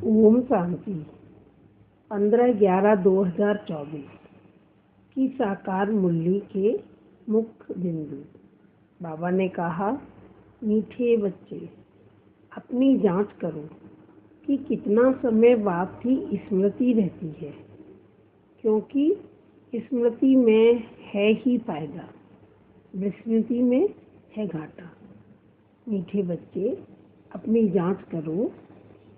ओम शांति 15/11/2024 की साकार मुरली के मुख्य बिंदु। बाबा ने कहा, मीठे बच्चे, अपनी जांच करो कि कितना समय बाप की स्मृति रहती है, क्योंकि स्मृति में है ही फायदा, विस्मृति में है घाटा। मीठे बच्चे, अपनी जांच करो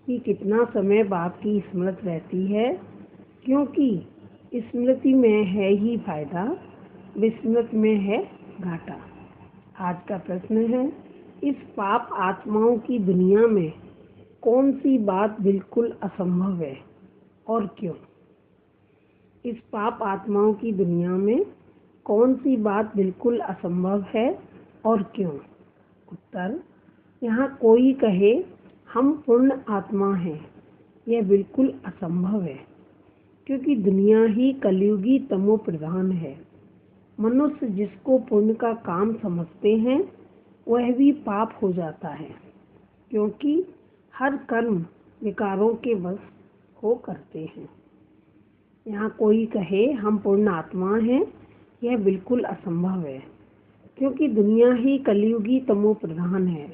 कि कितना समय बाप की स्मृति रहती है, क्योंकि स्मृति में है ही फायदा, विस्मृति में है घाटा। आज का प्रश्न है, इस पाप आत्माओं की दुनिया में कौन सी बात बिल्कुल असंभव है और क्यों? इस पाप आत्माओं की दुनिया में कौन सी बात बिल्कुल असंभव है और क्यों? उत्तर, यहाँ कोई कहे हम पूर्ण आत्मा हैं, यह बिल्कुल असंभव है, क्योंकि दुनिया ही कलयुगी तमो प्रधान है। मनुष्य जिसको पुण्य का काम समझते हैं वह भी पाप हो जाता है, क्योंकि हर कर्म विकारों के वश हो करते हैं। यहाँ कोई कहे हम पूर्ण आत्मा हैं, यह बिल्कुल असंभव है, क्योंकि दुनिया ही कलयुगी तमो प्रधान है।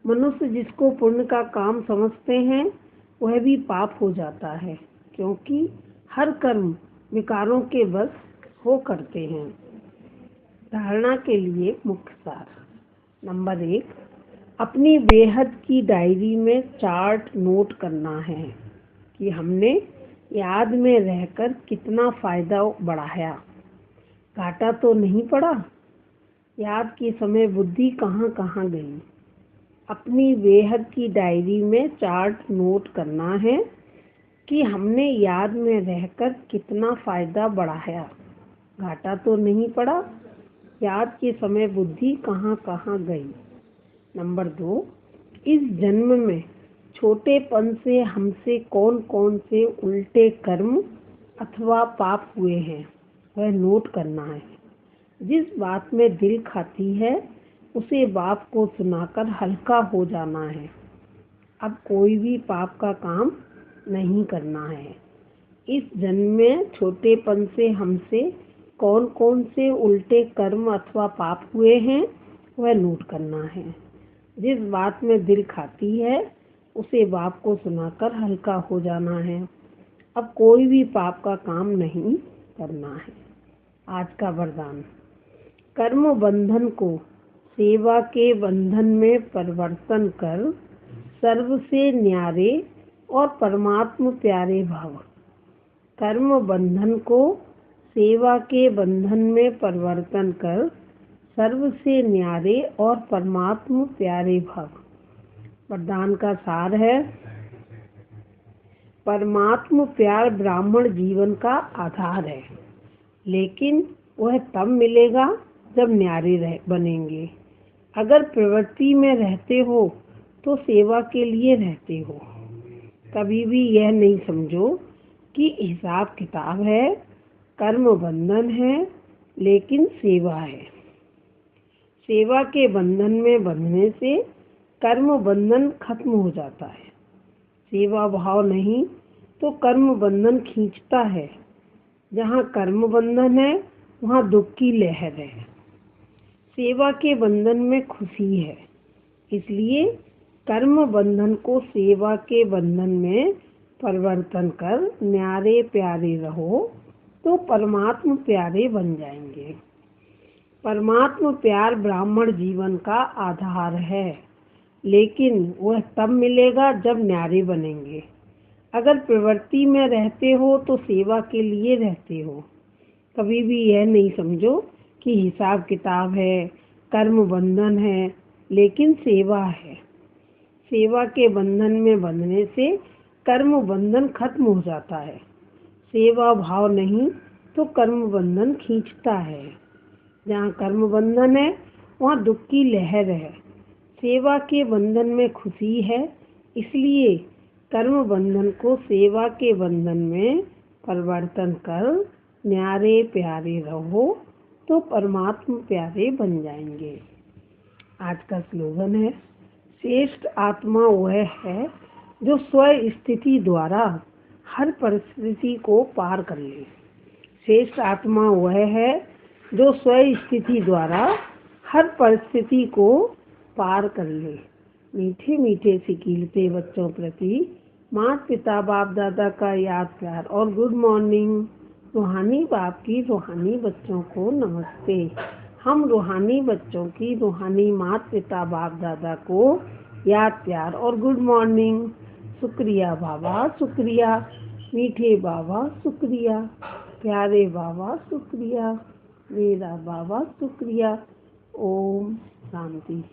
मनुष्य जिसको पुण्य का काम समझते हैं वह भी पाप हो जाता है, क्योंकि हर कर्म विकारों के वश हो करते हैं। धारणा के लिए मुख्य सार। नंबर 1, अपनी बेहद की डायरी में चार्ट नोट करना है कि हमने याद में रहकर कितना फायदा बढ़ाया, घाटा तो नहीं पड़ा। याद के समय बुद्धि कहाँ कहाँ गई। अपनी बेहद की डायरी में चार्ट नोट करना है कि हमने याद में रहकर कितना फायदा बढ़ाया, घाटा तो नहीं पड़ा। याद के समय बुद्धि कहाँ कहाँ गई। नंबर 2, इस जन्म में छोटेपन से हमसे कौन कौन से उल्टे कर्म अथवा पाप हुए हैं वह नोट करना है। जिस बात में दिल खाती है उसे बाप को सुनाकर हल्का हो जाना है। अब कोई भी पाप का काम नहीं करना है। इस जन्म में छोटेपन से हमसे कौन कौन से उल्टे कर्म अथवा पाप हुए हैं वह नोट करना है। जिस बात में दिल खाती है उसे बाप को सुनाकर हल्का हो जाना है। अब कोई भी पाप का काम नहीं करना है। आज का वरदान, कर्म बंधन को सेवा के बंधन में परिवर्तन कर सर्व से न्यारे और परमात्म प्यारे भव। कर्म बंधन को सेवा के बंधन में परिवर्तन कर सर्व से न्यारे और परमात्म प्यारे भव। वरदान का सार है, परमात्म प्यार ब्राह्मण जीवन का आधार है, लेकिन वह तब मिलेगा जब न्यारे बनेंगे। अगर प्रवृत्ति में रहते हो तो सेवा के लिए रहते हो। कभी भी यह नहीं समझो कि हिसाब किताब है, कर्म बंधन है, लेकिन सेवा है। सेवा के बंधन में बंधने से कर्म बंधन खत्म हो जाता है। सेवा भाव नहीं तो कर्म बंधन खींचता है। जहाँ कर्म बंधन है वहाँ दुख की लहर है। सेवा के बंधन में खुशी है, इसलिए कर्म बंधन को सेवा के बंधन में परिवर्तन कर न्यारे प्यारे रहो तो परमात्म प्यारे बन जाएंगे। परमात्म प्यार ब्राह्मण जीवन का आधार है, लेकिन वह तब मिलेगा जब न्यारे बनेंगे। अगर प्रवृत्ति में रहते हो तो सेवा के लिए रहते हो। कभी भी यह नहीं समझो कि हिसाब किताब है, कर्म बंधन है, लेकिन सेवा है। सेवा के बंधन में बंधने से कर्म बंधन खत्म हो जाता है। सेवा भाव नहीं तो कर्म बंधन खींचता है। जहाँ कर्म बंधन है वहाँ दुख की लहर है। सेवा के बंधन में खुशी है, इसलिए कर्म बंधन को सेवा के बंधन में परिवर्तन कर न्यारे प्यारे रहो तो परमात्म प्यारे बन जाएंगे। आज का स्लोगन है, श्रेष्ठ आत्मा वह है जो स्व स्थिति द्वारा हर परिस्थिति को पार कर ले। श्रेष्ठ आत्मा वह है जो स्व स्थिति द्वारा हर परिस्थिति को पार कर ले। मीठे मीठे सिकीलते बच्चों प्रति माता पिता बाप दादा का याद प्यार और गुड मॉर्निंग। रूहानी बाप की रूहानी बच्चों को नमस्ते। हम रूहानी बच्चों की रूहानी माता पिता बाप दादा को याद प्यार और गुड मॉर्निंग। शुक्रिया बाबा, शुक्रिया मीठे बाबा, शुक्रिया प्यारे बाबा, शुक्रिया मेरा बाबा, शुक्रिया। ओम शांति।